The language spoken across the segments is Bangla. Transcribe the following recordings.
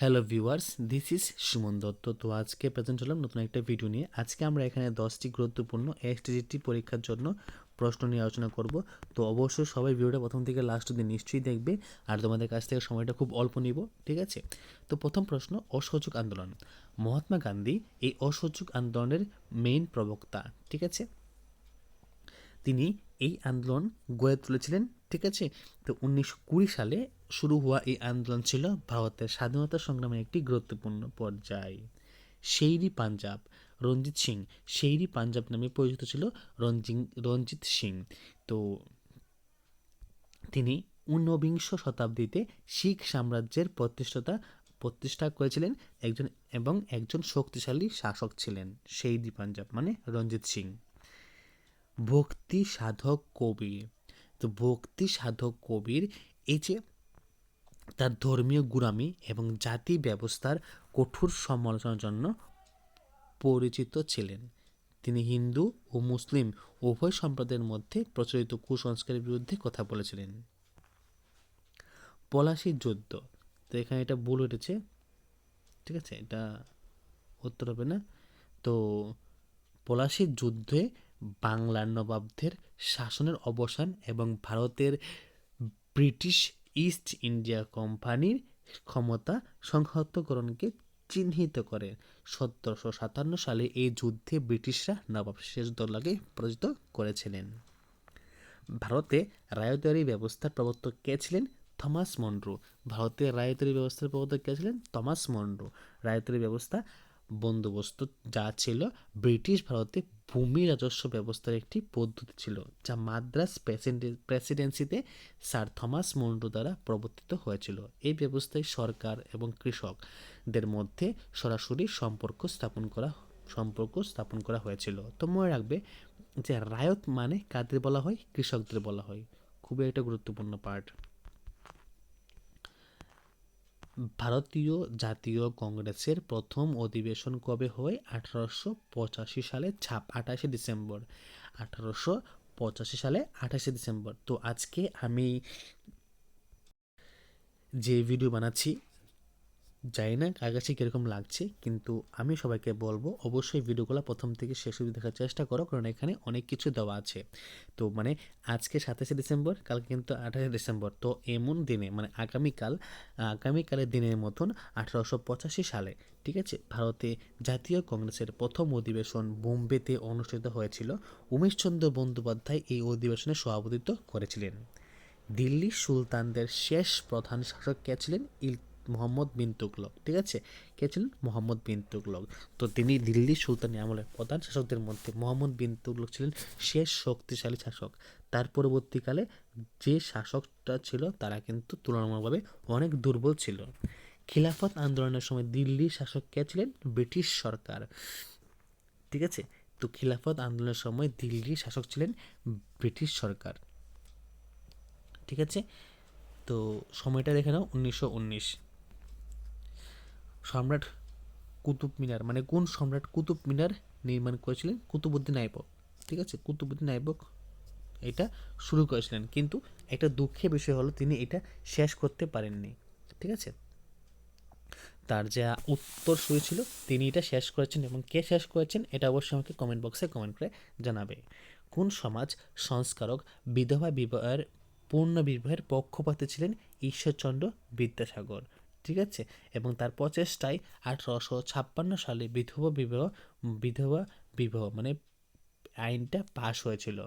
Hello viewers, this is Suman Dutta. তো আজকে প্রেজেন্ট হলাম নতুন একটা ভিডিও নিয়ে। আজকে আমরা এখানে 10টি গুরুত্বপূর্ণ এসটিজিটি পরীক্ষার জন্য প্রশ্ন নিয়ে আলোচনা করব। তো অবশ্যই সবাই ভিডিওটা প্রথম থেকে লাস্ট অবধি নিশ্চয়ই দেখবে, আর তোমাদের কাছ থেকে সময়টা খুব অল্প নিব, ঠিক আছে? তো প্রথম প্রশ্ন, অসহযোগ আন্দোলন। মহাত্মা গান্ধী এই অসহযোগ আন্দোলনের মেইন প্রবক্তা, ঠিক আছে? তিনি এই আন্দোলন গড়ে তুলেছিলেন, ঠিক আছে? তো 1920 সালে শুরু হওয়া এই আন্দোলন ছিল ভারতের স্বাধীনতা সংগ্রামের একটি গুরুত্বপূর্ণ পর্যায়। শেরি পাঞ্জাব, রঞ্জিত সিং শেরি পাঞ্জাব নামে পরিচিত ছিল রঞ্জিত সিং। তো তিনি ঊনবিংশ শতাব্দীতে শিখ সাম্রাজ্যের প্রতিষ্ঠা করেছিলেন একজন শক্তিশালী শাসক ছিলেন শেরি পাঞ্জাব মানে রঞ্জিত সিং। ভক্তি সাধক কবির, তো ভক্তি সাধক কবির এই যে তার ধর্মীয় গুরামি এবং জাতি ব্যবস্থার কঠোর সমালোচনার জন্য পরিচিত ছিলেন। তিনি হিন্দু ও মুসলিম উভয় সম্প্রদায়ের মধ্যে প্রচলিত কুসংস্কারের বিরুদ্ধে কথা বলেছিলেন। পলাশীর যুদ্ধ, তো এখানে এটা ভুল উঠেছে, ঠিক আছে, এটা উত্তর হবে না। তো পলাশীর যুদ্ধে বাংলার নবাবদের শাসনের অবসান এবং ভারতের ব্রিটিশ ইস্ট ইন্ডিয়া কোম্পানির ক্ষমতা সংহতকরণকে চিহ্নিত করে। 1757 সালে এই যুদ্ধে ব্রিটিশরা নবাব সিরাজউদ্দৌলাকে পরাজিত করেছিলেন। ভারতে রায়তবাড়ি ব্যবস্থার প্রবর্তক কে ছিলেন? Thomas Munro. ভারতের রায়তবাড়ি ব্যবস্থার প্রবর্তক কে ছিলেন? Thomas Munro. রায়তবাড়ি ব্যবস্থা বন্দোবস্ত যা ছিল ব্রিটিশ ভারতে ভূমি রাজস্ব ব্যবস্থার একটি পদ্ধতি ছিল, যা মাদ্রাজ প্রেসিডেন্সিতে স্যার থমাস মনরো দ্বারা প্রবর্তিত হয়েছিল। এই ব্যবস্থায় সরকার এবং কৃষকদের মধ্যে সরাসরি সম্পর্ক স্থাপন করা হয়েছিল। তো মনে রাখবে যে রায়ত মানে কাদের বলা হয়? কৃষকদের বলা হয়। খুবই একটা গুরুত্বপূর্ণ পার্ট। ভারতীয় জাতীয় কংগ্রেসের প্রথম অধিবেশন কবে হয়? 1885 সালে 28 ডিসেম্বর। 1885 সালে 28 ডিসেম্বর। তো আজকে আমি যে ভিডিও বানাচ্ছি, জানি না কার কাছে কীরকম লাগছে, কিন্তু আমি সবাইকে বলবো অবশ্যই ভিডিওগুলো প্রথম থেকে শেষ অবধি দেখার চেষ্টা করো, কারণ এখানে অনেক কিছু দেওয়া আছে। তো মানে আজকে 27 ডিসেম্বর, কালকে কিন্তু 28 ডিসেম্বর। তো এমন দিনে মানে আগামীকালের দিনের মতন 1885 সালে, ঠিক আছে, ভারতে জাতীয় কংগ্রেসের প্রথম অধিবেশন বোম্বেতে অনুষ্ঠিত হয়েছিল। উমেশচন্দ্র বন্দ্যোপাধ্যায় এই অধিবেশনে সভাপতিত্ব করেছিলেন। দিল্লি সুলতানদের শেষ প্রধান শাসক কে ছিলেন? মোহাম্মদ বিন তুগলক, ঠিক আছে? কে ছিলেন? মোহাম্মদ বিন তুগলক। তো তিনি দিল্লি সুলতানি আমলের প্রধান শাসকদের মধ্যে মোহাম্মদ বিন তুগলক ছিলেন শেষ শক্তিশালী শাসক। তার পরবর্তীকালে যে শাসকটা ছিল তারা কিন্তু তুলনামূলকভাবে অনেক দুর্বল ছিল। খিলাফত আন্দোলনের সময় দিল্লির শাসক কে ছিলেন? ব্রিটিশ সরকার, ঠিক আছে? তো খিলাফত আন্দোলনের সময় দিল্লির শাসক ছিলেন ব্রিটিশ সরকার, ঠিক আছে? তো সময়টা দেখে নাও 1919। সম্রাট কুতুব মিনার মানে কোন সম্রাট কুতুব মিনার নির্মাণ করেছিলেন? কুতুবউদ্দিন আইবক, ঠিক আছে? কুতুবউদ্দিন আইবক এটা শুরু করেছিলেন, কিন্তু একটা দুঃখের বিষয় হলো তিনি এটা শেষ করতে পারেননি, ঠিক আছে? তার যা উত্তর শুরু ছিল তিনি এটা শেষ করেছেন, এবং কে শেষ করেছেন এটা অবশ্যই আমাকে কমেন্ট বক্সে কমেন্ট করে জানাবে। কোন সমাজ সংস্কারক বিধবা বিবাহের পূর্ণ বিবাহের পক্ষপাতী ছিলেন? ঈশ্বরচন্দ্র বিদ্যাসাগর, ঠিক আছে? এবং তার প্রচেষ্টায় 1856 সালে বিধবা বিবাহ মানে আইনটা পাশ হয়েছিল।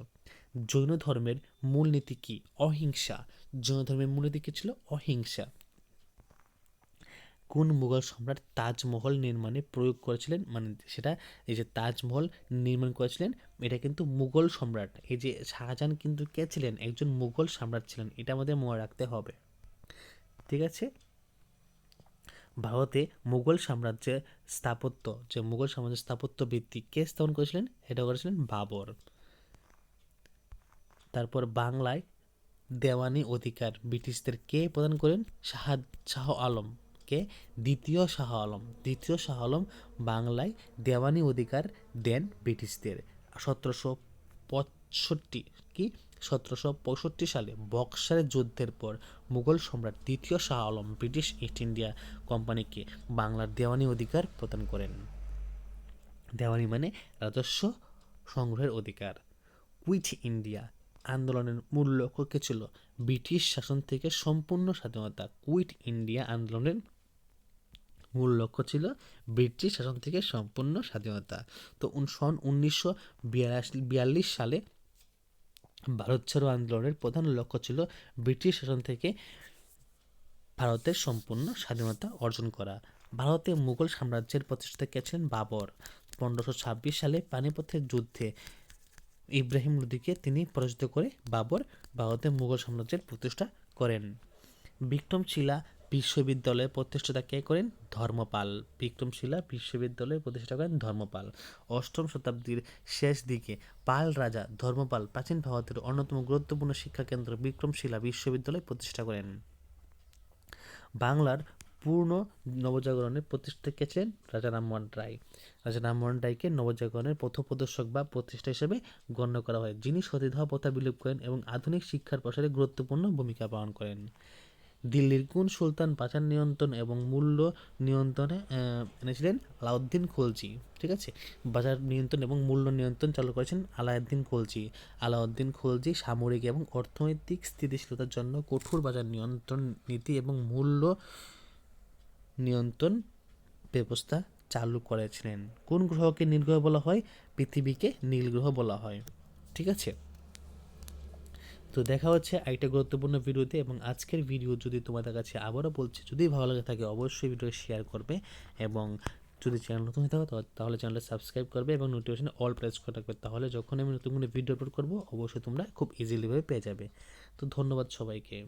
জৈন ধর্মের মূলনীতি কি? অহিংসা। জৈন ধর্মের মূলনীতি কি ছিল? অহিংসা। কোন মুঘল সম্রাট তাজমহল নির্মাণে প্রয়োগ করেছিলেন? মানে সেটা এই যে তাজমহল নির্মাণ করেছিলেন, এটা কিন্তু মুঘল সম্রাট, এই যে শাহজাহান কিন্তু কে ছিলেন? একজন মুঘল সম্রাট ছিলেন, এটা আমাদের মনে রাখতে হবে, ঠিক আছে? ভারতে মুঘল সাম্রাজ্যের স্থাপত্য ভিত্তি কে স্থাপন করেছিলেন? এটা করেছিলেন বাবর। তারপর বাংলায় দেওয়ানি অধিকার ব্রিটিশদের কে প্রদান করেন? শাহ আলম। কে? দ্বিতীয় শাহ আলম বাংলায় দেওয়ানি অধিকার দেন ব্রিটিশদের 1765 1765 সালে বক্সারের যুদ্ধের পর মুঘল সম্রাট দ্বিতীয় Shah Alam British east India কোম্পানিকে বাংলার দেওয়ানি অধিকার প্রদান করেন। দেওয়ানি মানে রাজস্ব সংগ্রহের অধিকার। কুইট ইন্ডিয়া আন্দোলনের মূল লক্ষ্য কী ছিল? ব্রিটিশ শাসন থেকে সম্পূর্ণ স্বাধীনতা। কুইট ইন্ডিয়া আন্দোলনের মূল লক্ষ্য ছিল ব্রিটিশ শাসন থেকে সম্পূর্ণ স্বাধীনতা। তো সন 1942 সালে ভারত ছাড়ো আন্দোলনের প্রধান লক্ষ্য ছিল ব্রিটিশ শাসন থেকে ভারতের সম্পূর্ণ স্বাধীনতা অর্জন করা। ভারতে মুঘল সাম্রাজ্যের প্রতিষ্ঠাতা কে ছিলেন? বাবর। 1526 সালে পানিপথের যুদ্ধে ইব্রাহিম লোদিকে তিনি পরাজিত করে বাবর ভারতে মুঘল সাম্রাজ্যের প্রতিষ্ঠা করেন। বিক্রমশিলা বিশ্ববিদ্যালয়ের প্রতিষ্ঠাতা কে করেন? ধর্মপাল। বিক্রমশিলা বিশ্ববিদ্যালয়ের প্রতিষ্ঠা করেন ধর্মপাল। অষ্টম শতাব্দীর শেষ দিকে পাল রাজা ধর্মপাল প্রাচীন ভারতের অন্যতম গুরুত্বপূর্ণ শিক্ষাকেন্দ্র বিক্রমশিলা বিশ্ববিদ্যালয় প্রতিষ্ঠা করেন। বাংলার পূর্ণ নবজাগরণের প্রতিষ্ঠাতা কে ছিলেন? রাজা রামমোহন রায়। রাজা রামমোহন রায়কে নবজাগরণের পথপ্রদর্শক বা প্রতিষ্ঠা হিসেবে গণ্য করা হয়, যিনি সতীদাহ প্রথা বিলোপ করেন এবং আধুনিক শিক্ষার প্রসারে গুরুত্বপূর্ণ ভূমিকা পালন করেন। দিল্লির কোন সুলতান বাজার নিয়ন্ত্রণ এবং মূল্য নিয়ন্ত্রণে এনেছিলেন? আলাউদ্দিন খলজি। ঠিক আছে, বাজার নিয়ন্ত্রণ এবং মূল্য নিয়ন্ত্রণ চালু করেছেন আলাউদ্দিন খলজি। আলাউদ্দিন খলজি সামরিক এবং অর্থনৈতিক স্থিতিশীলতার জন্য কঠোর বাজার নিয়ন্ত্রণ নীতি এবং মূল্য নিয়ন্ত্রণ ব্যবস্থা চালু করেছিলেন। কোন গ্রহকে নীল গ্রহ বলা হয়? পৃথিবীকে নীল গ্রহ বলা হয়। ঠিক আছে, তো দেখা হচ্ছে একটা গুরুত্বপূর্ণ ভিডিওতে। এবং আজকের ভিডিও যদি তোমাদের কাছে, আবারও বলছি, যদি ভালো লাগে থাকে অবশ্যই ভিডিও শেয়ার করবে এবং যদি চ্যানেল নতুন হয়ে থাকো তাহলে চ্যানেলটা সাবস্ক্রাইব করবে এবং নোটিফিকেশন অল প্রেস করে রাখবে, তাহলে যখন আমি নতুন কোনো ভিডিও আপলোড করবো অবশ্যই তোমরা খুব ইজিলিভাবে পেয়ে যাবে। তো ধন্যবাদ সবাইকে।